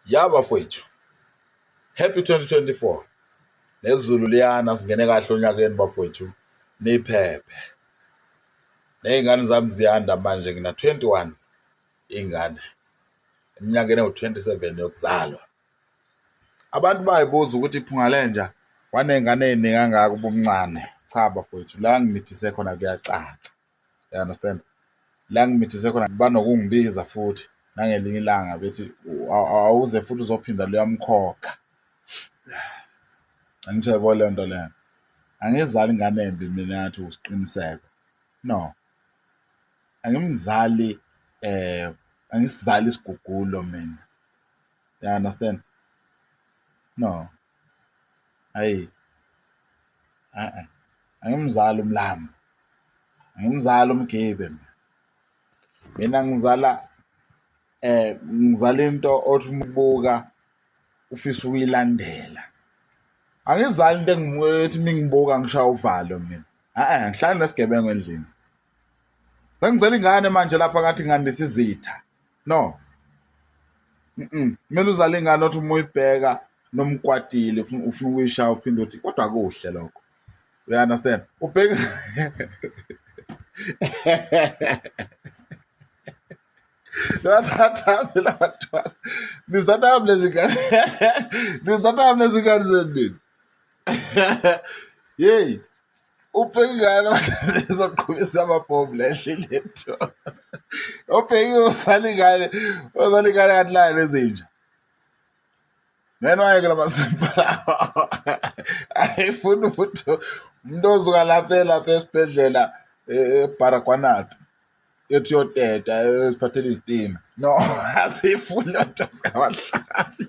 Ya bafowethu, happy 2024. Nezulu liyana singene kahle onyakeni bafowethu. Niphephe. Nezingane zami ziyanda manje ngina 21 ingane. Eminyakeni ewu27 yokuzalwa. Abantu bayibuza ukuthi iphungalenja wanezingane eziningi kangaka ubumncane. Cha bafowethu, la ngimithise khona kuyacaca. You understand? La ngimithise khona banokungibiza futhi nangelinye ilanga bethi awuze futhi uzophinda luyamkhokha. Angithe yabo le nto leyo. Angizali ingane embi mina ngathi usiqiniseko. No. Angimzali angisizali isigugulo mina. You understand? No. Hayi. Angimzali umlambo. Angimzali umgibe mina. Mina ngizala into othi umbuka ufisa ukuyilandela. Angizali into engimuthi mingibuka ngishaya uvalo mina. Ngihlala nesigebengu endlini. Sengizela ingane manje lapha ngathi ngandisa izitha. No. Mina uzala ingane othi uma uyibheka nomkwatile ufuna ukuyishaya uphinde uthi kodwa kuhle lokho. You understand? Ubheka Ngisathamba lezi ngane zendini. Yeyi, ubheka ingane ezoqhubisa amabhomu lehle letho. Ubheka uzala ingane kanti layo lezinja. Ngenwa-ke la masimba lawo. Ayifuni umuntu ozuka lapha esibhedlela eBaragwanath ethi uyoteta esiphathela izitina. No, asifuni loo nto sikabahlali.